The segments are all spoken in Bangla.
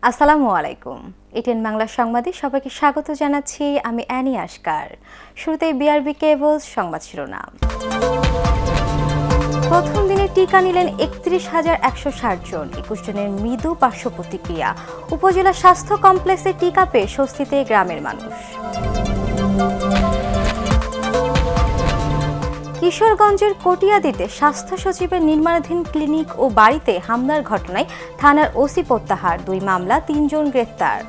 আসসালামু আলাইকুম। এটিএন বাংলা সংবাদে সবাইকে স্বাগত জানাচ্ছি। আমি অ্যানি আশকার। শুরুতেই বিআরবি কেবলস সংবাদ শিরোনাম। প্রথম দিনে টিকা নিলেন ৩১,১৬০ জন, ২১ জনের মৃদু পার্শ্ব প্রতিক্রিয়া। উপজেলা স্বাস্থ্য কমপ্লেক্সে টিকা পেয়ে স্বস্তিতে গ্রামের মানুষ। কিশোরগঞ্জের কটিয়াদীতে স্বাস্থ্য সচিবের নির্মাণাধীন ক্লিনিক ও বাড়িতে হামলার ঘটনায় থানার ওসি প্রত্যাহার, ২ মামলা ৩ জন গ্রেফতার।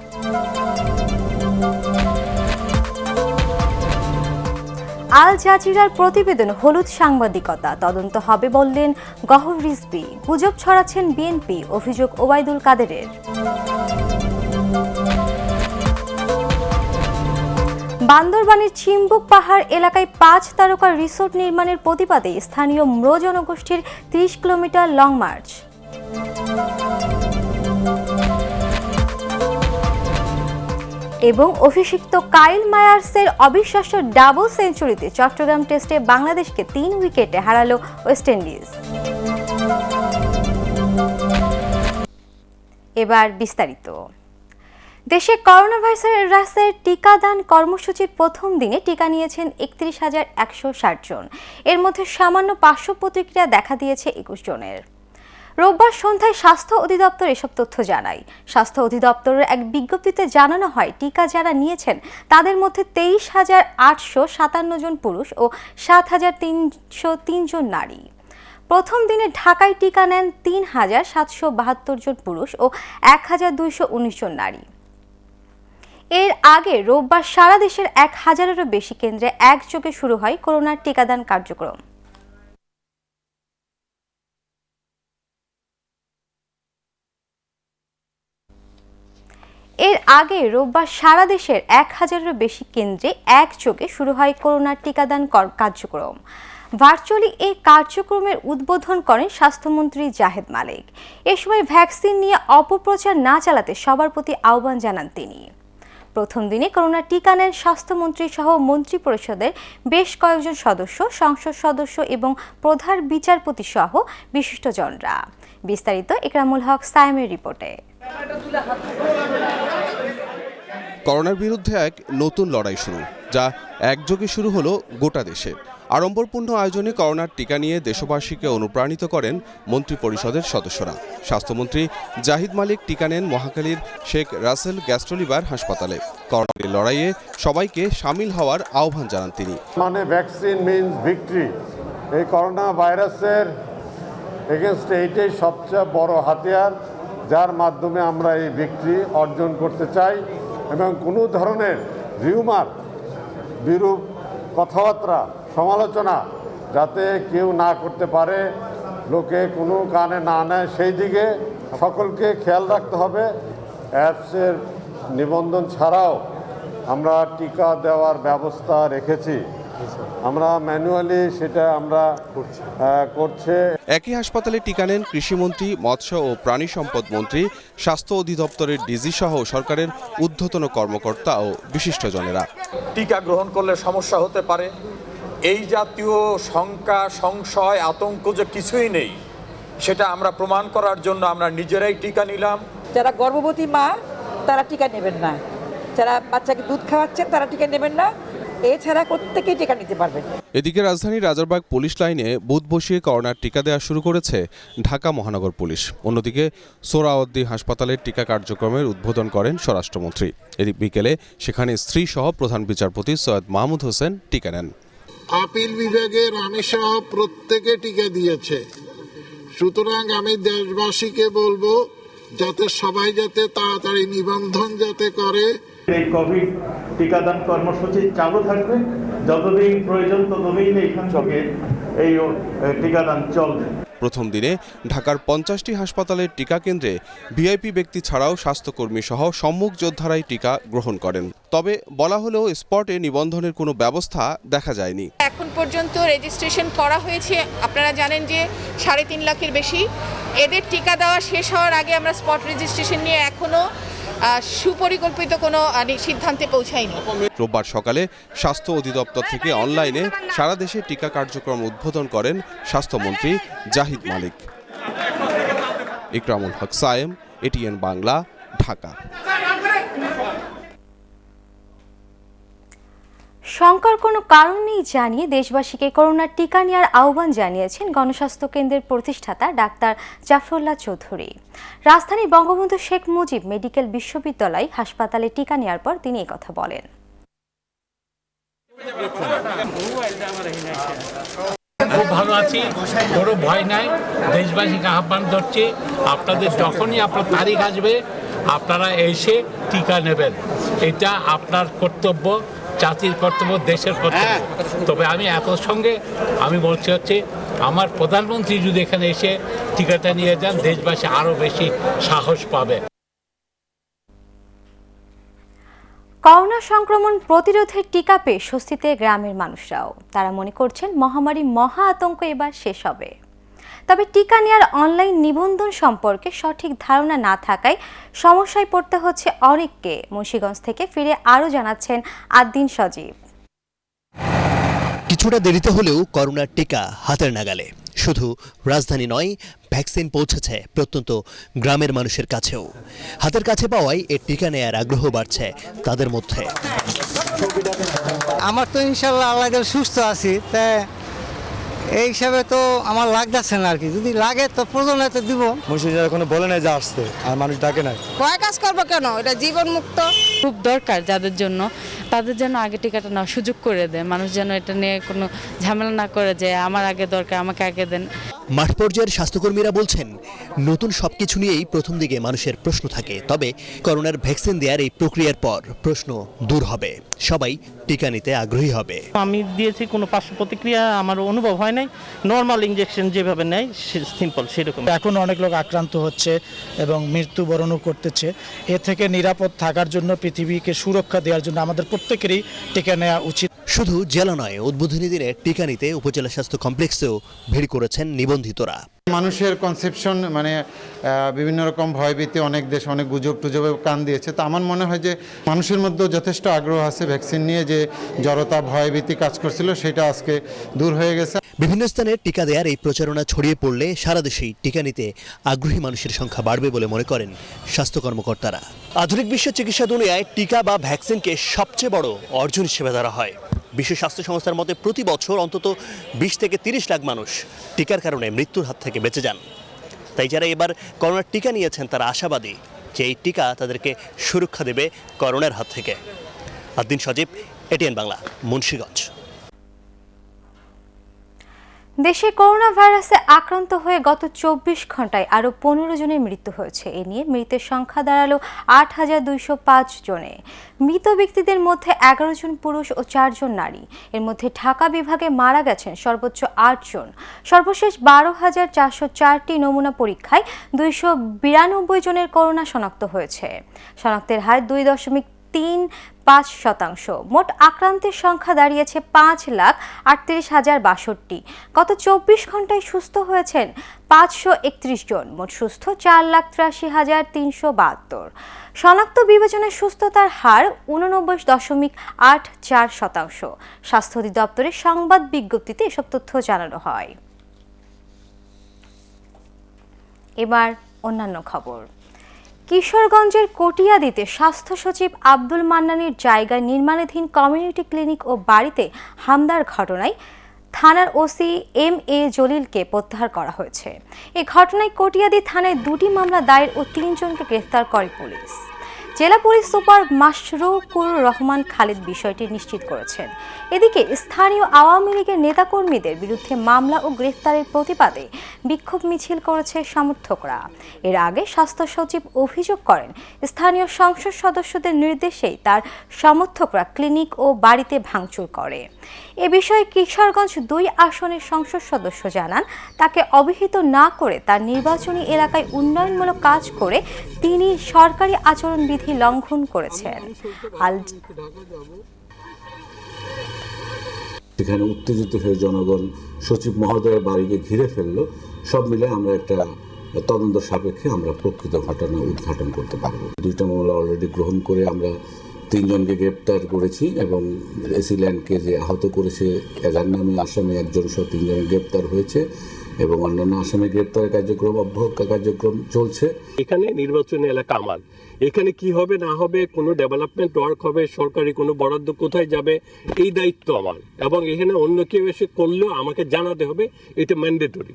আল জাজিরার প্রতিবেদন হলুদ সাংবাদিকতা, তদন্ত হবে বললেন গহর রিজভী। গুজব ছড়াচ্ছেন বিএনপি, অভিযোগ ওবায়দুল কাদেরের। বান্দরবানের চিম্বুক পাহাড় এলাকায় ৫ তারকা রিসোর্ট নির্মাণের প্রতিবাদে স্থানীয় ম্রো জনগোষ্ঠীর ৩০ কিলোমিটার লং মার্চ। এবং অভিষিক্ত কাইল মায়ার্সের অবিশ্বাস্য ডাবল সেঞ্চুরিতে চট্টগ্রাম টেস্টে বাংলাদেশকে ৩ উইকেটে হারালো ওয়েস্ট ইন্ডিজ। এবার বিস্তারিত। দেশে করোনা ভাইরাসের টিকাদান কর্মসূচির প্রথম দিনে টিকা নিয়েছেন ৩১,১৬০ জন। এর মধ্যে সামান্য পার্শ্ব প্রতিক্রিয়া দেখা দিয়েছে ২১ জনের। রোববার সন্ধ্যায় স্বাস্থ্য অধিদপ্তর এসব তথ্য জানায়। স্বাস্থ্য অধিদপ্তরের এক বিজ্ঞপ্তিতে জানানো হয়, টিকা যারা নিয়েছেন তাদের মধ্যে ২৩,৮৫৭ জন পুরুষ ও ৭,৩০৩ জন নারী। প্রথম দিনে ঢাকায় টিকা নেন ৩,৭৭২ জন পুরুষ ও ১,২১৯ জন নারী। এর আগে রোববার সারা দেশের ১,০০০-এরও বেশি কেন্দ্রে একযোগে শুরু হয় করোনার টিকাদান কার্যক্রম। এর আগে রোববার সারা দেশের ১,০০০-এরও বেশি কেন্দ্রে একযোগে শুরু হয় করোনার টিকাদান কার্যক্রম। ভার্চুয়ালি এই কার্যক্রমের উদ্বোধন করেন স্বাস্থ্যমন্ত্রী জাহেদ মালিক। এ সময় ভ্যাকসিন নিয়ে অপপ্রচার না চালাতে সবার প্রতি আহ্বান জানান তিনি। প্রথম দিনে করোনা টিকা নেন স্বাস্থ্যমন্ত্রী সহ মন্ত্রী পরিষদের বেশ কয়েকজন সদস্য, সংসদ সদস্য এবং প্রধান বিচারপতি সহ বিশিষ্টজনরা। বিস্তারিত ইকরামুল হক সায়েমের রিপোর্টে। করোনার বিরুদ্ধে এক নতুন লড়াই শুরু, যা একযোগে শুরু হলো গোটা দেশে। আড়ম্বরপূর্ণ আয়োজনে করোনার টিকা নিয়ে দেশবাসীকে অনুপ্রাণিত করেন মন্ত্রী পরিষদের সদস্যরা। স্বাস্থ্যমন্ত্রী জাহিদ মালিক টিকা নেন মহাখালীর শেখ রাসেল গ্যাস্ট্রোলিভার হাসপাতালে। করোনার লড়াইয়ে সবাইকে সামিল হওয়ার আহ্বান জানান তিনি। মানে ভ্যাকসিন মিনস ভিক্টরি। এই করোনা ভাইরাসের এগেনস্টে এইটাই সবচেয়ে বড় হাতিয়ার, যার মাধ্যমে আমরা এই ভিক্টরি অর্জন করতে চাই। এবং কোনো ধরনের রিউমার, বিরূপ কথাবার্তা, সমালোচনা যাতে কেউ না করতে পারে, লোকে কোনো কানে না নেয়, সেই দিকে সকলকে খেয়াল রাখতে হবে। অ্যাপসের নিবন্ধন ছাড়াও আমরা টিকা দেওয়ার ব্যবস্থা রেখেছি, আমরা ম্যানুয়ালি সেটা আমরা করছে। একই হাসপাতালে টিকা নেন কৃষিমন্ত্রী, মৎস্য ও প্রাণী সম্পদ মন্ত্রী, স্বাস্থ্য অধিদপ্তরের ডিজি সহ সরকারের ঊর্ধ্বতন কর্মকর্তা ও বিশিষ্টজনেরা। টিকা গ্রহণ করলে সমস্যা হতে পারে, এই জাতীয় শঙ্কা, সংশয়, আতঙ্ক যে কিছুই নেই, সেটা আমরা প্রমাণ করার জন্য আমরা নিজেরাই টিকা নিলাম। যারা গর্ভবতী মা তারা টিকা নেবেন না, যারা বাচ্চাকে দুধ খাওয়াচ্ছেন তারা টিকা নেবেন না, এছাড়া প্রত্যেকেই টিকা নিতে পারবেন। এদিকে রাজধানীর রাজারবাগ পুলিশ লাইনে বুথ বসিয়ে করোনার টিকা দেওয়া শুরু করেছে ঢাকা মহানগর পুলিশ। অন্যদিকে সোহরাওয়ার্দী হাসপাতালের টিকা কার্যক্রমের উদ্বোধন করেন স্বরাষ্ট্রমন্ত্রী। এদিক বিকেলে সেখানে স্ত্রী সহ প্রধান বিচারপতি সৈয়দ মাহমুদ হোসেন টিকা নেন। আপিল বিভাগে রানী সহ প্রত্যেকে টিকা দিয়েছে। সুতরাং আমি দেশবাসীকে বলবো যাতে সবাই যাতে তাড়াতাড়ি নিবন্ধন যাতে করে। এই কোভিড টিকাদান কর্মসূচি চালু থাকবে, যতদিন প্রয়োজন ততদিন এইখান থেকে এই টিকাদান চলবে। প্রথম দিনে ঢাকার 50টি হাসপাতালের টিকা কেন্দ্রে ভিআইপি ব্যক্তি ছাড়াও স্বাস্থ্যকর্মী সহ সম্মুখ যোদ্ধারাই টিকা গ্রহণ করেন। তবে বলা হলেও স্পটে নিবন্ধনের কোনো ব্যবস্থা দেখা যায়নি। এখন পর্যন্ত রেজিস্ট্রেশন করা হয়েছে, আপনারা জানেন যে 3.5 লাখের বেশি। এদের টিকা দেওয়া শেষ হওয়ার আগে আমরা স্পট রেজিস্ট্রেশন নিয়ে এখনো সুপরিকল্পিত কোনো সিদ্ধান্তে পৌঁছায়নি। রোববার সকালে স্বাস্থ্য অধিদপ্তর থেকে অনলাইনে সারা দেশে টিকা কার্যক্রম উদ্বোধন করেন স্বাস্থ্যমন্ত্রী জাহিদ মালিক। ইকরামুল হক সায়েম, এটিএন বাংলা, ঢাকা। শঙ্কার কোনো কারণ নেই জানিয়ে দেশবাসীকে করোনার টিকা নেওয়ার আহ্বান জানিয়েছেন গণস্বাস্থ্য কেন্দ্রের প্রতিষ্ঠাতা ডাক্তার জাফরুল্লাহ চৌধুরী। রাজধানী বঙ্গবন্ধু শেখ মুজিব মেডিকেল বিশ্ববিদ্যালয় হাসপাতালে টিকা নেওয়ার পর তিনি একথা বলেন। খুব ভালো আছি, কোনো ভয় নাই। দেশবাসীকে আহ্বান করছি, আপনাদের যখনই আপনার তারিখ আসবে আপনারা এসে টিকা নেবেন। এটা আপনার কর্তব্য, জাতির কর্তব্য, দেশের কর্তব্য। তবে আমি একই সঙ্গে আমি বলছি হচ্ছে আমার প্রধানমন্ত্রী যদি এখানে এসে টিকাটা নিয়ে যান, দেশবাসী আরও বেশি সাহস পাবে। করোনা সংক্রমণ প্রতিরোধের টিকা পেয়ে স্বস্তিতে গ্রামের মানুষরাও। তারা মনে করছেন মহামারী মহা আতঙ্ক এবার শেষ হবে। তবে টিকা নেওয়ার অনলাইন নিবন্ধন সম্পর্কে সঠিক ধারণা না থাকায় সমস্যায় পড়তে হচ্ছে অনেককে। মুন্সিগঞ্জ থেকে ফিরে আরও জানাচ্ছেন আদ্দিন সজীব। কিছুটা দেরিতে হলেও করোনার টিকা হাতের নাগালে। শুধু রাজধানী নয়, ভ্যাকসিন পৌঁছেছে প্রত্যন্ত গ্রামের মানুষের কাছেও। হাতের কাছে পাওয়ায় এর টিকা নেয়ার আগ্রহ বাড়ছে তাদের মধ্যে। আমার তো ইনশাল্লাহ আল্লাহ সুস্থ আছি, তাই এই হিসাবে তো আমার লাগতেছে না আর কি। যদি লাগে তো প্রয়োজনে তো দিব। মুন্সিগঞ্জ এখনো বলে নাই যে আসছে, আর মানুষ ডাকে নাই। ভয় কাজ করবো কেন? এটা জীবন মুক্ত। খুব দরকার যাদের জন্য, তাদের জন্য আগে টিকাটা নেওয়ার সুযোগ করে দেয়। মানুষ যেন এটা নিয়ে কোনো ঝামেলা না করে যে আমার আগে দরকার, আমাকে আগে দেন। মাঠ পর্যায়ের স্বাস্থ্যকর্মীরা বলছেন নতুন সবকিছু নিয়েই প্রথম দিকে মানুষের প্রশ্ন থাকে, তবে করোনার ভ্যাকসিন দেওয়ার এই প্রক্রিয়ার পর প্রশ্ন দূর হবে, সবাই টিকা নিতে আগ্রহী হবে। আমি দিয়েছি, কোনো পার্শ্ব প্রতিক্রিয়া আমার অনুভব হয় নাই। নর্মাল ইনজেকশন যেভাবে নেয় সিম্পল সেরকম। এখন অনেক লোক আক্রান্ত হচ্ছে এবং মৃত্যুবরণও করতেছে। এ থেকে নিরাপদ থাকার জন্য, পৃথিবীকে সুরক্ষা দেওয়ার জন্য আমাদের প্রত্যেকেরই টিকা নেওয়া উচিত। শুধু জেলা নয়, উদ্বোধনী দিনে টিকা নিতে উপজেলা স্বাস্থ্য কমপ্লেক্সেও ভিড় করেছেন নিবন্ধিতরা। মানুষের কনসেপশন মানে বিভিন্ন রকম ভয়ভীতি, অনেক দেশ অনেক গুজব টুজবে কান দিয়েছে। তো আমার মনে হয় যে মানুষের মধ্যেও যথেষ্ট আগ্রহ আছে ভ্যাকসিন নিয়ে। যে জড়তা, ভয়ভীতি কাজ করছিল সেটা আজকে দূর হয়ে গেছে। বিভিন্ন স্থানে টিকা দেওয়ার এই প্রচারণা ছড়িয়ে পড়লে সারা দেশেই টিকা নিতে আগ্রহী মানুষের সংখ্যা বাড়বে বলে মনে করেন স্বাস্থ্য কর্মকর্তারা। আধুনিক বিশ্ব চিকিৎসা দুনিয়ায় টিকা বা ভ্যাকসিনকে সবচেয়ে বড় অর্জন হিসেবে ধরা হয়। বিশ্ব স্বাস্থ্য সংস্থার মতে প্রতি বছর অন্তত 20 থেকে 30 লাখ মানুষ টিকার কারণে মৃত্যুর হাত থেকে বেঁচে যান। তাই যারা এবার করোনার টিকা নিয়েছেন তারা আশাবাদী যে এই টিকা তাদেরকে সুরক্ষা দেবে করোনার হাত থেকে। আদ্দিন সজীব, এটিএন বাংলা, মুন্সিগঞ্জ। দেশে করোনা ভাইরাসে আক্রান্ত হয়ে গত 24 ঘন্টায় আরও 15 জনের মৃত্যু হয়েছে। এ নিয়ে মৃতের সংখ্যা দাঁড়ালো 8205 জনে। মৃত ব্যক্তিদের মধ্যে 11 জন পুরুষ ও 4 জন নারী। এর মধ্যে ঢাকা বিভাগে মারা গেছেন সর্বোচ্চ 8 জন। সর্বশেষ 12,404টি নমুনা পরীক্ষায় 292 জনের করোনা শনাক্ত হয়েছে। শনাক্তের হার 2.35%। মোট আক্রান্তের সংখ্যা দাঁড়িয়েছে 5,38,062। গত 24 ঘন্টায় সুস্থ হয়েছেন 531 জন। মোট সুস্থ 4,83,372। শনাক্ত বিবেচনায় সুস্থতার হার 89.84%। স্বাস্থ্য অধিদপ্তরের সংবাদ বিজ্ঞপ্তিতে এসব তথ্য জানানো হয়। এবার অন্যান্য খবর। কিশোরগঞ্জের কটিয়াদীতে স্বাস্থ্য সচিব আব্দুল মান্নানের জায়গায় নির্মাণাধীন কমিউনিটি ক্লিনিক ও বাড়িতে হামলার ঘটনায় থানার ওসি MA জলিলকে প্রত্যাহার করা হয়েছে। এই ঘটনায় কটিয়াদী থানায় 2টি মামলা দায়ের ও 3 জনকে গ্রেফতার করে পুলিশ। জেলা পুলিশ সুপার মাশরুকুর রহমান খালিদ বিষয়টি নিশ্চিত করেছেন। এদিকে স্থানীয় আওয়ামী লীগের নেতাকর্মীদের বিরুদ্ধে মামলা ও গ্রেফতারের প্রতিবাদে বিক্ষোভ মিছিল করেছে সমর্থকরা। এর আগে স্বাস্থ্য সচিব অভিযোগ করেন স্থানীয় সংসদ সদস্যদের নির্দেশেই তার সমর্থকরা ক্লিনিক ও বাড়িতে ভাঙচুর করে। এ বিষয়ে কিশোরগঞ্জ 2 আসনের সংসদ সদস্য জানান তাকে অবহিত না করে তার নির্বাচনী এলাকায় উন্নয়নমূলক কাজ করে তিনি সরকারি আচরণবিধি লঙ্ঘন করেছেন। সেখানে উত্তেজিত হয়ে জনগণ সচিব মহোদয়ের বাড়িকে ঘিরে ফেললো। সব মিলে আমরা একটা তদন্ত সাপেক্ষে আমরা প্রকৃত ঘটনা উদ্ঘাটন করতে পারবো। 2টা মামলা অলরেডি গ্রহণ করে আমরা 3 জনকে গ্রেপ্তার করেছি এবং এসিল্যান্ডকে যে আহত করেছে এজার নামে আসামে 1 জন সহ 3 জনের গ্রেপ্তার হয়েছে এবং অন্যান্য আসামি গ্রেপ্তারের কার্যক্রম চলছে। এখানে নির্বাচনী এলাকা আমার, এখানে কি হবে না হবে, কোনো ডেভেলপমেন্ট ওয়ার্ক হবে, সরকারি কোনো বরাদ্দ কোথায় যাবে, এই দায়িত্ব আমার, এবং এখানে অন্য কেউ এসে করলেও আমাকে জানাতে হবে, এটা ম্যান্ডেটরি।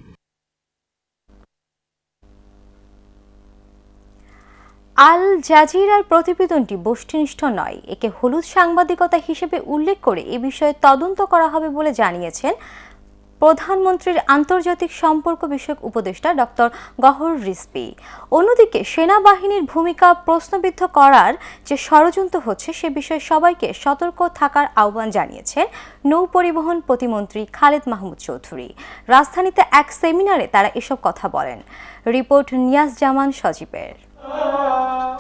আল জাজিরার প্রতিবেদনটি বস্তুনিষ্ঠ নয়, একে হলুদ সাংবাদিকতা হিসেবে উল্লেখ করে এ বিষয়ে তদন্ত করা হবে বলে জানিয়েছেন প্রধানমন্ত্রীর আন্তর্জাতিক সম্পর্ক বিষয়ক উপদেষ্টা ডক্টর গহর রিজভী। অন্যদিকে সেনাবাহিনীর ভূমিকা প্রশ্নবিদ্ধ করার যে ষড়যন্ত্র হচ্ছে সে বিষয়ে সবাইকে সতর্ক থাকার আহ্বান জানিয়েছেন নৌ পরিবহন প্রতিমন্ত্রী খালেদ মাহমুদ চৌধুরী। রাজধানীতে এক সেমিনারে তারা এসব কথা বলেন। রিপোর্ট নিয়াজ জামান সজীবের।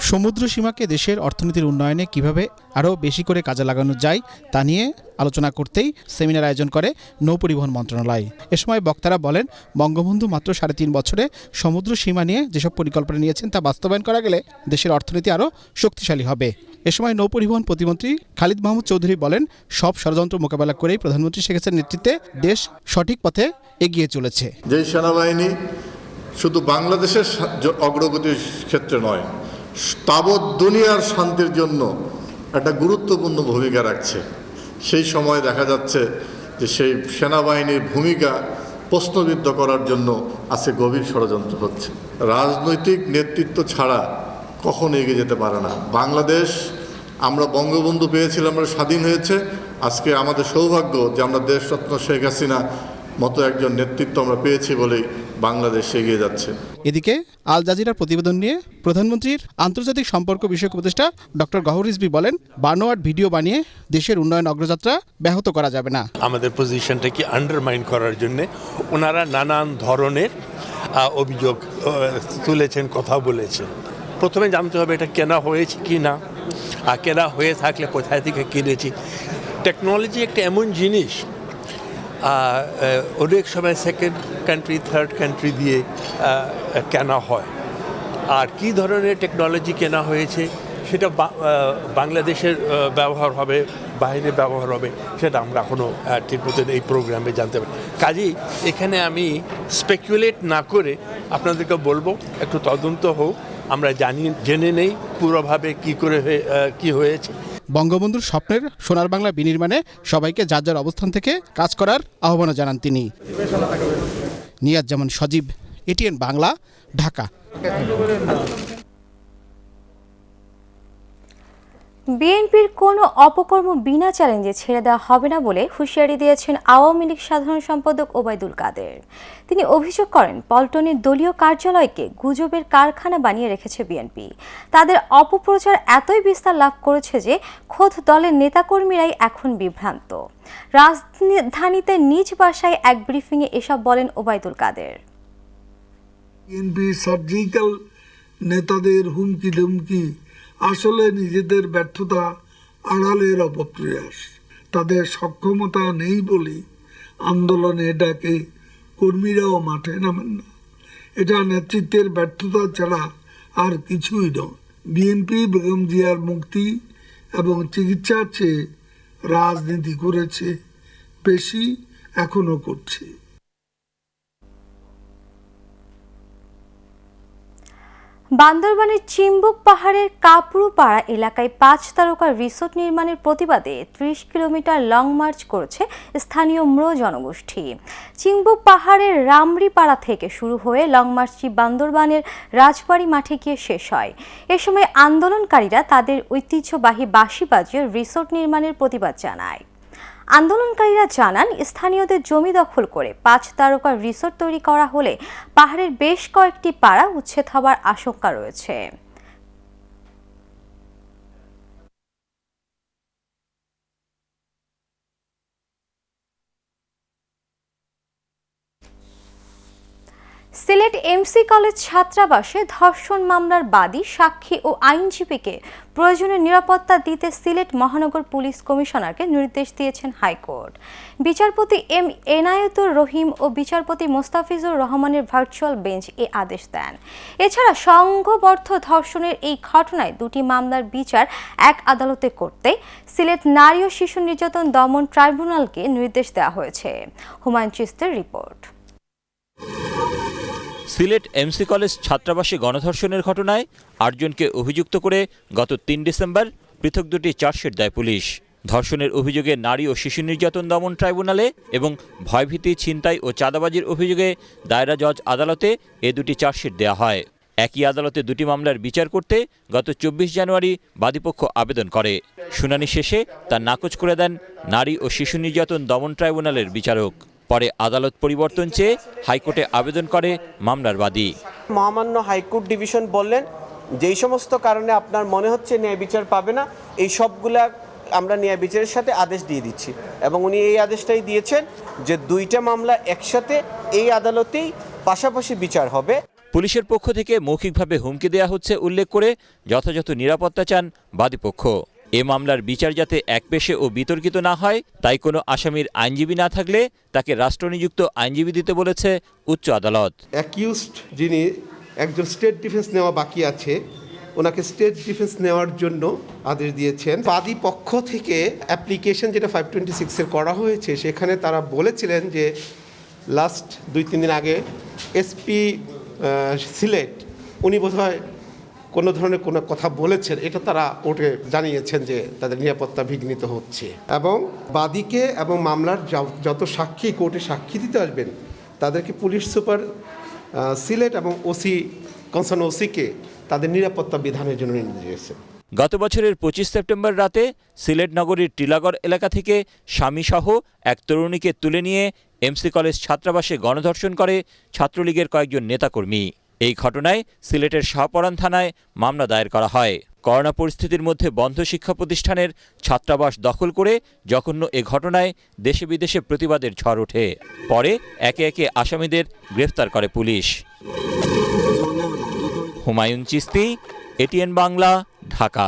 সমুদ্র সীমাকে দেশের অর্থনীতির উন্নয়নে কিভাবে আরও বেশি করে কাজে লাগানো যায় তা নিয়ে আলোচনা করতেই সেমিনার আয়োজন করে নৌ পরিবহন মন্ত্রণালয়। এ সময় বক্তারা বলেন, বঙ্গবন্ধু মাত্র 3.5 বছরে সমুদ্র সীমা নিয়ে যেসব পরিকল্পনা নিয়েছেন তা বাস্তবায়ন করা গেলে দেশের অর্থনীতি আরও শক্তিশালী হবে। এ সময় নৌ পরিবহন প্রতিমন্ত্রী খালিদ মাহমুদ চৌধুরী বলেন, সব ষড়যন্ত্র মোকাবেলা করেই প্রধানমন্ত্রী শেখ হাসিনার নেতৃত্বে দেশ সঠিক পথে এগিয়ে চলেছে। যে সেনাবাহিনী শুধু বাংলাদেশের অগ্রগতির ক্ষেত্রে নয়, তাবৎ দুনিয়ার শান্তির জন্য একটা গুরুত্বপূর্ণ ভূমিকা রাখছে, সেই সময় দেখা যাচ্ছে যে সেই সেনাবাহিনীর ভূমিকা প্রশ্নবিদ্ধ করার জন্য আজকে গভীর ষড়যন্ত্র হচ্ছে। রাজনৈতিক নেতৃত্ব ছাড়া কখনো এগিয়ে যেতে পারে না বাংলাদেশ। আমরা বঙ্গবন্ধু পেয়েছিলাম, আমরা স্বাধীন হয়েছে, আজকে আমাদের সৌভাগ্য যে আমরা দেশরত্ন শেখ হাসিনা মতো একজন নেতৃত্ব আমরা পেয়েছি বলেই বাংলাদেশ এগিয়ে যাচ্ছে। এদিকে আল জাজিরার প্রতিবেদন নিয়ে প্রধানমন্ত্রীর আন্তর্জাতিক সম্পর্ক বিষয়ক উপদেষ্টা ডক্টর গহর রিজভী বলেন, বানোয়াট ভিডিও বানিয়ে দেশের উন্নয়ন অগ্রযাত্রা ব্যাহত করা যাবে না। আমাদের পজিশনটাকে আন্ডারমাইন করার জন্য ওনারা নানান ধরনের অভিযোগ তুলেছেন, কথা বলেছেন। প্রথমে জানতে হবে এটা কেনা হয়েছে কি না, আর কেনা হয়ে থাকলে কোথায় থেকে কিনেছি। টেকনোলজি একটা এমন জিনিস, অনেক সময় সেকেন্ড কান্ট্রি, থার্ড কান্ট্রি দিয়ে কেনা হয়। আর কি ধরনের টেকনোলজি কেনা হয়েছে সেটা বাংলাদেশের ব্যবহার হবে, বাইরের ব্যবহার হবে, সেটা আমরা এখনও ঠিক মতন এই প্রোগ্রামে জানতে পারি। কাজেই এখানে আমি স্পেকুলেট না করে আপনাদেরকে বলবো, একটু তদন্ত হোক, আমরা জেনে নেই পুরোভাবে কি হয়েছে। বঙ্গবন্ধুর স্বপ্নের সোনার বাংলা বিনির্মাণে সবাইকে যার যার অবস্থান থেকে কাজ করার আহ্বান জানান তিনি। নিয়াজ জামান সজীব, এটিএন বাংলা, ঢাকা। বিএনপির কোনো অপকর্ম বিনা চ্যালেঞ্জে ছেড়ে দেওয়া হবে না বলে হুঁশিয়ারি দিয়েছেন আওয়ামী লীগ সাধারণ সম্পাদক ওবায়দুল কাদের। তিনি অভিযোগ করেন, পল্টনের দলীয় কার্যালয়কে গুজবের কারখানা বানিয়ে রেখেছে বিএনপি। তাদের অপপ্রচার এতই বিস্তার লাভ করেছে যে খোদ দলের নেতাকর্মীরাই এখন বিভ্রান্ত। রাজধানীতে নিজ বাসায় এক ব্রিফিংয়ে এসব বলেন ওবায়দুল কাদের। বিএনপি সার্জিক্যাল নেতাদের হুমকি ধুমকি আসলে নিজেদের ব্যর্থতা আড়ালের অপপ্রয়াস। তাদের সক্ষমতা নেই বলে আন্দোলনে ডাকে কর্মীরাও মাঠে নামেন না। এটা নেতৃত্বের ব্যর্থতা ছাড়া আর কিছুই নয়। বিএনপি বেগম জিয়ার মুক্তি এবং চিকিৎসার চেয়ে রাজনীতি করেছে বেশি, এখনো করছে। বান্দরবানের চিম্বুক পাহাড়ের কাপড়ুপাড়া এলাকায় 5 তারকা রিসোর্ট নির্মাণের প্রতিবাদে 30 কিলোমিটার লং মার্চ করেছে স্থানীয় ম্রো জনগোষ্ঠী। চিম্বুক পাহাড়ের রামরিপাড়া থেকে শুরু হয়ে লং মার্চটি বান্দরবানের রাজবাড়ী মাঠে গিয়ে শেষ হয়। এ সময় আন্দোলনকারীরা তাদের ঐতিহ্যবাহী বাঁশি বাজিয়ে রিসোর্ট নির্মাণের প্রতিবাদ জানায়। আন্দোলনকারীরা জানান, স্থানীয়দের জমি দখল করে 5 তারকা রিসোর্ট তৈরি করা হলে পাহাড়ের বেশ কয়েকটি পাড়া উচ্ছেদ হওয়ার আশঙ্কা রয়েছে। সিলেট এমসি কলেজ ছাত্রাবাসে ধর্ষণ মামলার বাদী, সাক্ষী ও আইনজীবীকে প্রয়োজনীয় নিরাপত্তা দিতে সিলেট মহানগর পুলিশ কমিশনারকে নির্দেশ দিয়েছেন হাইকোর্ট। বিচারপতি এম এনায়েতুর রহিম ও বিচারপতি মোস্তাফিজুর রহমানের ভার্চুয়াল বেঞ্চ এ আদেশ দেন। এছাড়া সংঘবদ্ধ ধর্ষণের এই ঘটনায় 2টি মামলার বিচার এক আদালতে করতে সিলেট নারী ও শিশু নির্যাতন দমন ট্রাইব্যুনালকে নির্দেশ দেওয়া হয়েছে। হুমায়ুন চিস্তির রিপোর্ট। সিলেট এমসি কলেজ ছাত্রাবাসে গণধর্ষণের ঘটনায় ৮ জনকে অভিযুক্ত করে গত ৩ ডিসেম্বর পৃথক দুটি চার্জশিট দেয় পুলিশ। ধর্ষণের অভিযোগে নারী ও শিশু নির্যাতন দমন ট্রাইব্যুনালে এবং ভয়ভীতি, ছিনতাই ও চাঁদাবাজির অভিযোগে দায়রা জজ আদালতে এ দুটি চার্জশিট দেওয়া হয়। একই আদালতে দুটি মামলার বিচার করতে গত ২৪ জানুয়ারি বাদীপক্ষ আবেদন করে। শুনানি শেষে তা নাকচ করে দেন নারী ও শিশু নির্যাতন দমন ট্রাইব্যুনালের বিচারক। পরে আদালত পরিবর্তন চেয়ে হাইকোর্টে আবেদন করে মামলার বাদী। মহামান্য হাইকোর্ট ডিভিশন বললেন যেই সমস্ত কারণে আপনার মনে হচ্ছে ন্যায় বিচার পাবে না, এই সবগুলা আমরা ন্যায় বিচারের সাথে আদেশ দিয়ে দিচ্ছি, এবং উনি এই আদেশটাই দিয়েছেন যে দুইটা মামলা একসাথে এই আদালতেই পাশাপাশি বিচার হবে। পুলিশের পক্ষ থেকে মৌখিকভাবে হুমকি দেওয়া হচ্ছে উল্লেখ করে যথাযথ নিরাপত্তা চান বাদীপক্ষ। এ মামলার বিচার যাতে একপেশে ও বিতর্কিত না হয়, তাই কোনো আসামির আইনজীবী না থাকলে তাকে রাষ্ট্রনিযুক্ত আইনজীবী দিতে বলেছে উচ্চ আদালত। অ্যাকিউজড যিনি একজন স্টেট ডিফেন্স নেওয়া বাকি আছে, ওনাকে স্টেট ডিফেন্স নেওয়ার জন্য আদেশ দিয়েছেন। বাদী পক্ষ থেকে অ্যাপ্লিকেশন যেটা 526-এর করা হয়েছে, সেখানে তারা বলেছিলেন যে লাস্ট 2-3 দিন আগে এসপি সিলেট উনি বোধহয় কোনো ধরনের কোনো কথা বলেছেন, এটা তারা কোর্টে জানিয়েছেন যে তাদের নিরাপত্তা বিঘ্নিত হচ্ছে, এবং বাদীকে এবং মামলার যত সাক্ষী কোর্টে সাক্ষী দিতে আসবেন তাদেরকে পুলিশ সুপার সিলেট এবং ওসি কনসার্ন ওসিকে তাদের নিরাপত্তা বিধানের জন্য নির্দেশ দিয়েছেন। গত বছরের 25 সেপ্টেম্বর রাতে সিলেট নগরীর টিলাগড় এলাকা থেকে স্বামীসহ এক তরুণীকে তুলে নিয়ে এমসি কলেজ ছাত্রাবাসে গণধর্ষণ করে ছাত্রলীগের কয়েকজন নেতাকর্মী। এই ঘটনায় সিলেটের শাহপরান থানায় মামলা দায়ের করা হয়। করোনা পরিস্থিতির মধ্যে বন্ধ শিক্ষা প্রতিষ্ঠানের ছাত্রাবাস দখল করে জঘন্য এ ঘটনায় দেশে বিদেশে প্রতিবাদের ঝড় ওঠে। পরে একে একে আসামিদের গ্রেফতার করে police. Humayun Chishti, ATN Bangla, Dhaka.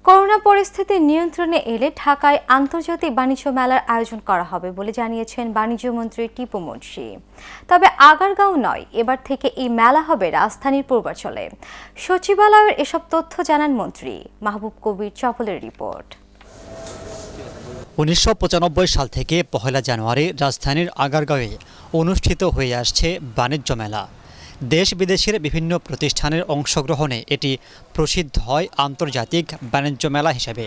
Corona পরিস্থিতি নিয়ন্ত্রণে এলে ঢাকায় আন্তর্জাতিক বাণিজ্য মেলার আয়োজন করা হবে বলে জানিয়েছেন বাণিজ্যমন্ত্রী টিপু মুন্সি। তবে আগারগাঁও নয়, এবার থেকে এই মেলা হবে রাজধানীর পূর্বাঞ্চলে। সচিবালয়ের এসব তথ্য জানান মন্ত্রী। মাহবুব কবির চপলের রিপোর্ট। 1995 সাল থেকে 1 জানুয়ারি রাজধানীর আগারগাঁওয়ে অনুষ্ঠিত হয়ে আসছে বাণিজ্য মেলা। দেশ বিদেশের বিভিন্ন প্রতিষ্ঠানের অংশগ্রহণে এটি প্রসিদ্ধ হয় আন্তর্জাতিক বাণিজ্য মেলা হিসেবে।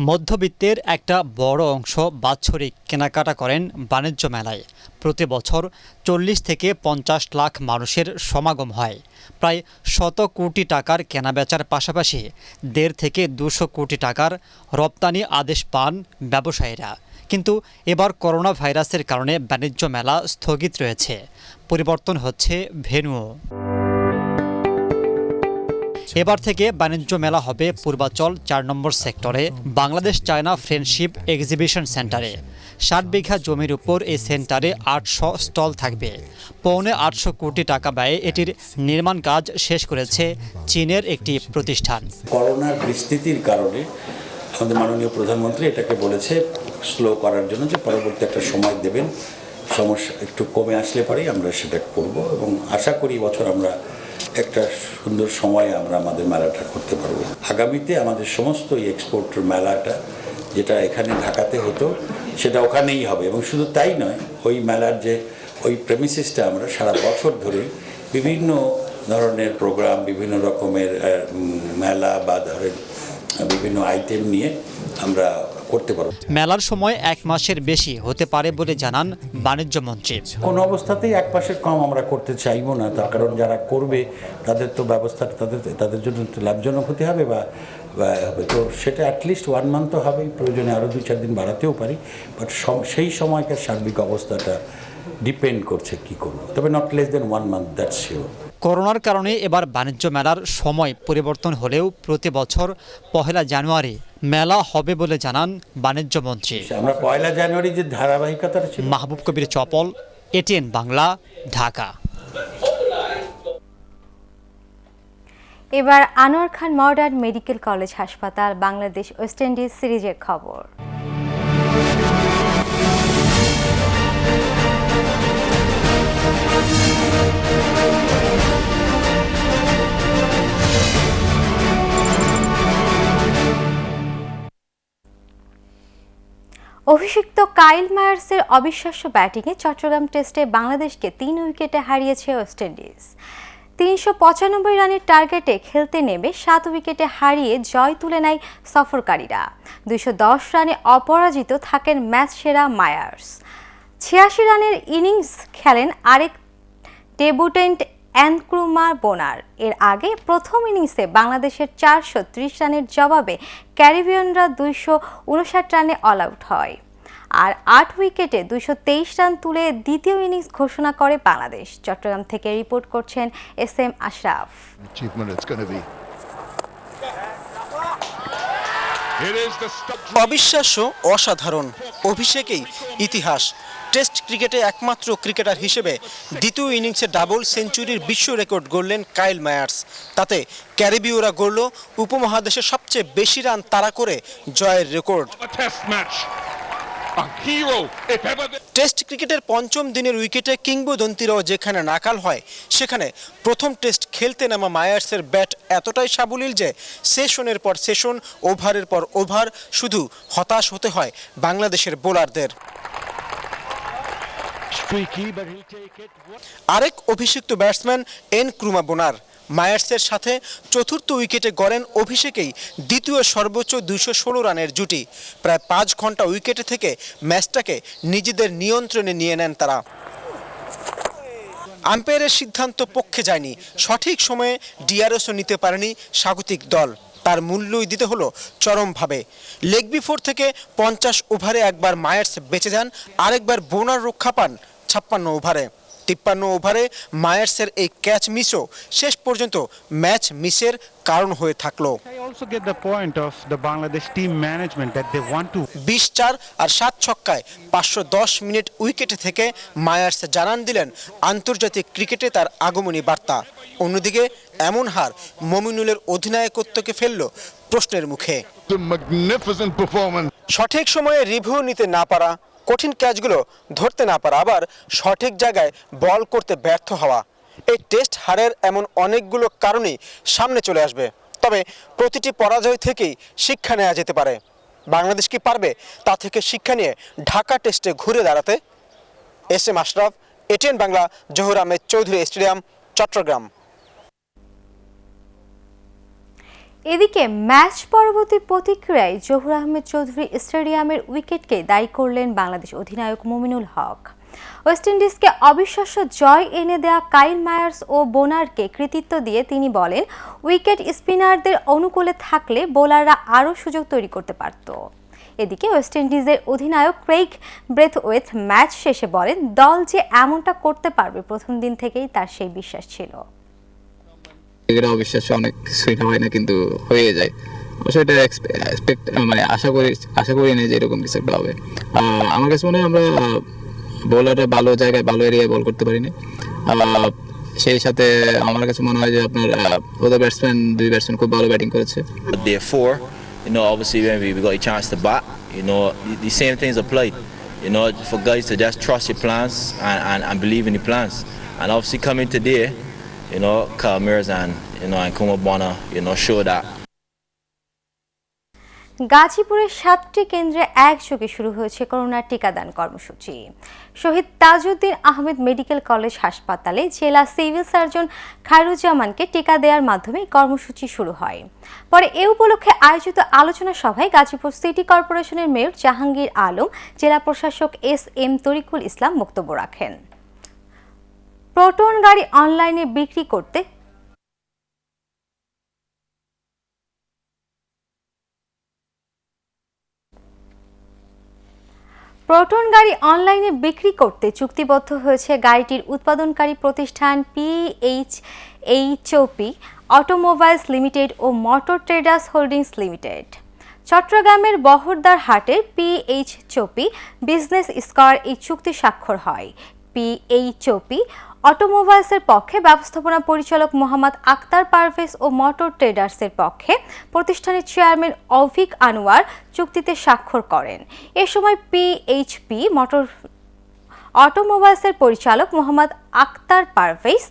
মধ্যবিত্তের একটা বড় অংশ বাৎসরিক কেনাকাটা করেন বাণিজ্য মেলায়। প্রতি বছর 40 থেকে 50 লাখ মানুষের সমাগম হয়। প্রায় 100 কোটি টাকার কেনাবেচার পাশাপাশি 1.5 থেকে 200 কোটি টাকার রপ্তানি আদেশ পান ব্যবসায়ীরা। কিন্তু এবার করোনা ভাইরাসের কারণে বাণিজ্য মেলা স্থগিত রয়েছে। পরিবর্তন হচ্ছে ভেন্যু। এবার থেকে বাণিজ্য মেলা হবে পূর্বাচল 4 নম্বর সেক্টরে বাংলাদেশ চায়না ফ্রেন্ডশিপ এক্সিবিশন সেন্টারে। 60 বিঘা জমির উপর এই সেন্টারে 800 স্টল থাকবে। 850 কোটি টাকা ব্যয়ে এটির নির্মাণ কাজ শেষ করেছে চীনের একটি প্রতিষ্ঠান। করোনার পরিস্থিতির কারণে আমাদের মাননীয় প্রধানমন্ত্রী এটাকে বলেছে স্লো করার জন্য, যে পরবর্তী একটা সময় দেবেন, সমস্যা একটু কমে আসলে পরেই আমরা সেটা করব, এবং আশা করি বছর আমরা একটা সুন্দর সময়ে আমরা আমাদের মেলাটা করতে পারবো। আগামীতে আমাদের সমস্ত এই এক্সপোর্ট মেলাটা যেটা এখানে ঢাকাতে হতো সেটা ওখানেই হবে, এবং শুধু তাই নয়, ওই মেলার যে ওই প্রেমিসিসটা আমরা সারা বছর ধরে বিভিন্ন ধরনের প্রোগ্রাম, বিভিন্ন রকমের মেলা বা ধরেন বিভিন্ন আইটেম নিয়ে আমরা করতে পারব। মেলার সময় 1 মাসের বেশি হতে পারে বলে জানান বাণিজ্য মন্ত্রী। কোনো অবস্থাতেই 1 মাসের কম আমরা করতে চাইবো না, তার কারণ যারা করবে তাদের তো ব্যবস্থাটা তাদের জন্য লাভজনক হতে হবে, বা তো সেটা অ্যাটলিস্ট 1 মান্থ তো হবেই, প্রয়োজনে আরও 2-4 দিন বাড়াতেও পারি, বাট সেই সময়কার সার্বিক অবস্থাটা ডিপেন্ড করছে কি করব, তবে not less than 1 month, that's sure. করোনার কারণে এবার বাণিজ্য মেলার সময় পরিবর্তন হলেও প্রতি বছর 1 জানুয়ারি মেলা হবে বলে জানান বাণিজ্য মন্ত্রী। আমরা 1 জানুয়ারি যে ধারাবাহিকতাটা ছিল। মাহবুব কবির চপল, এটিএন বাংলা, ঢাকা। এবার আনোয়ার খান মডার্ন মেডিকেল কলেজ হাসপাতাল বাংলাদেশ ওয়েস্ট ইন্ডিজ সিরিজের খবর। অভিষিক্ত কাইল মায়ার্সের অবিশ্বাস্য ব্যাটিংয়ে চট্টগ্রাম টেস্টে বাংলাদেশকে 3 উইকেটে হারিয়েছে ওয়েস্ট ইন্ডিজ। 395 রানের টার্গেটে খেলতে নেমে 7 উইকেটে হারিয়ে জয় তুলে নেয় সফরকারীরা। 210 রানে অপরাজিত থাকেন ম্যাচ সেরা মায়ার্স। 86 রানের ইনিংস খেলেন আরেক ডেবুটেন্ট এনক্রুমা বোনার। এর আগে প্রথম ইনিংসে বাংলাদেশের 430 রানের জবাবে ক্যারিবিয়ানরা 259 রানে অল আউট হয়। আর 8 উইকেটে 223 রান তুলে দ্বিতীয় ইনিংস ঘোষণা করে বাংলাদেশ। চট্টগ্রাম থেকে রিপোর্ট করছেন SM আশরাফ। অবিশ্বাস্য, অসাধারণ, অভিষেকেই ইতিহাস। টেস্ট ক্রিকেটে একমাত্র ক্রিকেটার হিসেবে দ্বিতীয় ইনিংসে ডাবল সেঞ্চুরির বিশ্ব রেকর্ড গড়লেন কাইল মায়ার্স। তাতে ক্যারিবীয়রা গড়ল উপমহাদেশের সবচেয়ে বেশি রান তাড়া করে জয়ের রেকর্ড। টেস্ট ক্রিকেটের পঞ্চম দিনের উইকেটে কিংবদন্তিরাও যেখানে নাকাল হয়, সেখানে প্রথম টেস্ট খেলতে নামা মায়ার্সের ব্যাট এতটাই সাবলীল যে সেশনের পর সেশন, ওভারের পর ওভার শুধু হতাশ হতে হয় বাংলাদেশের বোলারদের। আরেক অভিষিক্ত ব্যাটসম্যান এনক্রুমা বোনার মায়ার্সের সাথে চতুর্থ উইকেটে গড়েন অভিষেকেই দ্বিতীয় সর্বোচ্চ 216 রানের জুটি। প্রায় 5 ঘন্টা উইকেটে থেকে ম্যাচটাকে নিজেদের নিয়ন্ত্রণে নিয়ে নেন তারা। আম্পায়ারের সিদ্ধান্ত পক্ষে যায়নি, সঠিক সময়ে ডিআরএসও নিতে পারেনি স্বাগতিক দল। তার মূল্যই দিতে হলো চরমভাবে। লেগ বিফোর থেকে 50 ওভারে একবার মায়ার্স বেঁচে যান, আরেকবার বোনার রক্ষা পান 56 ওভারে। 53 ওভারে মায়ার্সের এই ক্যাচ মিসও শেষ পর্যন্ত ম্যাচ মিসের কারণ হয়ে থাকলো। 20-4 আর 7 ছক্কায় 510 মিনিট উইকেটে থেকে মায়ার্স জানান দিলেন আন্তর্জাতিক ক্রিকেটে তার আগমনী বার্তা। অন্যদিকে এমন হার মমিনুলের অধিনায়কত্বকে ফেলল প্রশ্নের মুখে। সঠিক সময়ে রিভিউ নিতে না পারা, কঠিন ক্যাচগুলো ধরতে না পারা, আবার সঠিক জায়গায় বল করতে ব্যর্থ হওয়া, এই টেস্ট হারের এমন অনেকগুলো কারণই সামনে চলে আসবে। তবে প্রতিটি পরাজয় থেকেই শিক্ষা নেওয়া যেতে পারে। বাংলাদেশ কি পারবে তা থেকে শিক্ষা নিয়ে ঢাকা টেস্টে ঘুরে দাঁড়াতে? SM Ashraf, ATN Bangla, Zahur Ahmed Chowdhury stadium, Chattogram. এদিকে ম্যাচ পরবর্তী প্রতিক্রিয়ায় জহুর আহমেদ চৌধুরী স্টেডিয়ামের উইকেটকে দায়ী করলেন বাংলাদেশ অধিনায়ক মুমিনুল হক। ওয়েস্ট ইন্ডিজকে অবিশ্বাস্য জয় এনে দেয়া কাইল মায়ার্স ও বোনারকে কৃতিত্ব দিয়ে তিনি বলেন, উইকেট স্পিনারদের অনুকূলে থাকলে বোলাররা আরও সুযোগ তৈরি করতে পারত। এদিকে ওয়েস্ট ইন্ডিজের অধিনায়ক ক্রেইগ ব্রেথওয়েথ ম্যাচ শেষে বলেন, দল যে এমনটা করতে পারবে প্রথম দিন থেকেই তার সেই বিশ্বাস ছিল। এরা অবিশ্বাস্য, অনেক কিছুই হয় না, কিন্তু হয়ে যায়। অবশ্যই এটা এক্সপেক্ট মানে আশা করি না যে এরকম কিছু একটা হবে। আমার কাছে মনে হয় আমরা বোলাররা ভালো জায়গায় ভালো এরিয়ায় বল করতে পারিনি। সেই সাথে আমার কাছে মনে হয় যে আপনার ওদের দুই ব্যাটসম্যান খুব ভালো ব্যাটিং করেছে। Therefore, obviously when we got a chance to bat, the same things applied. For guys to just trust your plans and believe in your plans. And obviously coming today, Kyle Mears and Kuma Bonner, show that. গাজীপুরের 7টি কেন্দ্রে একযোগে শুরু হয়েছে করোনার টিকাদান কর্মসূচি। শহীদ তাজউদ্দিন আহমেদ মেডিকেল কলেজ হাসপাতালে জেলা সিভিল সার্জন খায়রুজ্জামানকে টিকা দেওয়ার মাধ্যমে কর্মসূচি শুরু হয়। পরে এ উপলক্ষে আয়োজিত আলোচনা সভায় গাজীপুর সিটি কর্পোরেশনের মেয়র জাহাঙ্গীর আলম, জেলা প্রশাসক SM তরিকুল ইসলাম বক্তব্য রাখেন। প্রোটন গাড়ি অনলাইনে বিক্রি করতে চুক্তিবদ্ধ হয়েছে গাড়িটির উৎপাদনকারী প্রতিষ্ঠান PHHOP অটোমোবাইলস লিমিটেড ও মোটর ট্রেডার্স হোল্ডিংস লিমিটেড। চট্টগ্রামের বহরদার হাটের PHHOP বিজনেস স্কয়ার এই চুক্তি স্বাক্ষর হয়। PHHOP অটোমোবাইলসের পক্ষে ব্যবস্থাপনা পরিচালক মোহাম্মদ আক্তার পারভেজ ও মোটর ট্রেডার্সের পক্ষে প্রতিষ্ঠানের চেয়ারম্যান অভিক আনোয়ার চুক্তিতে স্বাক্ষর করেন। এ সময় অটোমোবাইলসের পরিচালক Mohammad Akter Parvez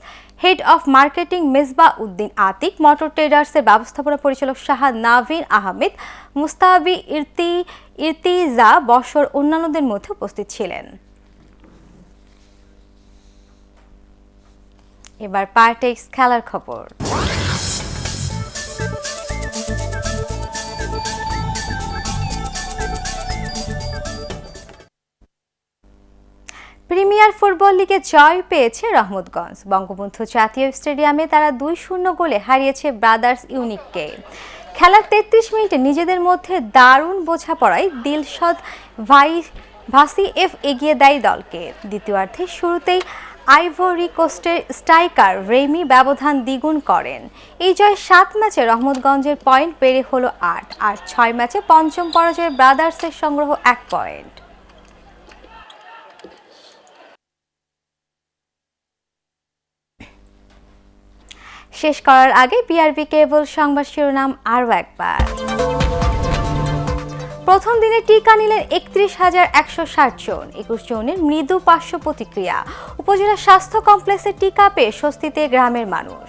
head of marketing Mezba Uddin Atik, motor ট্রেডার্সের ব্যবস্থাপনা পরিচালক শাহ নাভিন আহমেদ, মুস্তাবি ইরতিজা বশর অন্যান্যদের মধ্যে উপস্থিত ছিলেন। এবার পার্টেক্স খেলার খবর। প্রিমিয়ার ফুটবল লিগে জয় পেয়েছে রহমতগঞ্জ। বঙ্গবন্ধু জাতীয় স্টেডিয়ামে তারা 2-0 গোলে হারিয়েছে ব্রাদার্স ইউনিককে। খেলার 33 মিনিটে নিজেদের মধ্যে দারুণ বোঝাপড়ায় দিলশদ ভাসিএফ এগিয়ে দেয় দলকে। দ্বিতীয়ার্ধের শুরুতেই আইভরি কোস্টের স্ট্রাইকার রেমি ব্যবধান দ্বিগুণ করেন। এই জয় 7 ম্যাচে রহমতগঞ্জের পয়েন্ট বেড়ে হলো 8, আর 6 ম্যাচে পঞ্চম পরাজয়ে ব্রাদার্সের সংগ্রহ 1 পয়েন্ট। শেষ করার আগে বিআরবি কেবল সংবাদ শিরোনাম আরও একবার। প্রথম দিনে টিকা নিলেন 31,160 জন, 21 জনের মৃদু পার্শ্ব প্রতিক্রিয়া। উপজেলা স্বাস্থ্য কমপ্লেক্সে টিকা পেয়ে স্বস্তিতে গ্রামের মানুষ।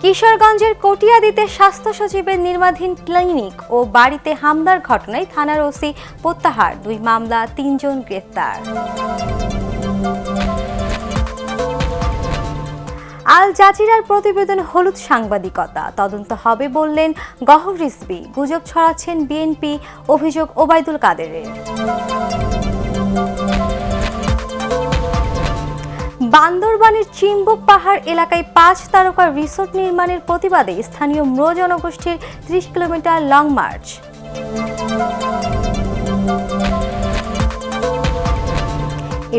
কিশোরগঞ্জের কটিয়াদীতে স্বাস্থ্য সচিবের নির্মাণাধীন ক্লিনিক ও বাড়িতে হামলার ঘটনায় থানার ওসি প্রত্যাহার, 2 মামলা 3 জন গ্রেফতার। আল জাজিরার প্রতিবেদন হলুদ সাংবাদিকতা, তদন্ত হবে বললেন গহর রিজভী। গুজব ছড়াচ্ছেন বিএনপি, অভিযোগ ওবায়দুল কাদেরের। বান্দরবানের চিম্বুক পাহাড় এলাকায় 5 তারকার রিসোর্ট নির্মাণের প্রতিবাদে স্থানীয় ম্রো জনগোষ্ঠীর 30 কিলোমিটার লং মার্চ।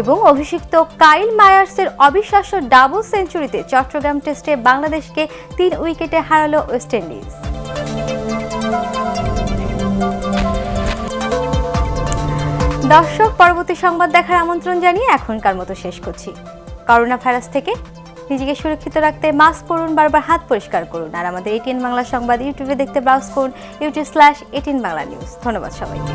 এবং অভিষিক্ত কাইল মায়ার্সের অবিশ্বাস্য ডাবল সেঞ্চুরিতে চট্টগ্রাম টেস্টে বাংলাদেশকে 3 উইকেটে হারালো ওয়েস্ট ইন্ডিজ। দর্শক, পরবর্তী সংবাদ দেখার আমন্ত্রণ জানিয়ে এখনকার মতো শেষ করছি। করোনা ভাইরাস থেকে নিজেকে সুরক্ষিত রাখতে মাস্ক পরুন, বারবার হাত পরিষ্কার করুন, আর আমাদের এটিএন বাংলা সংবাদ ইউটিউবে দেখতে ব্রাউজ করুন youtube/18 বাংলা নিউজ। ধন্যবাদ সবাইকে।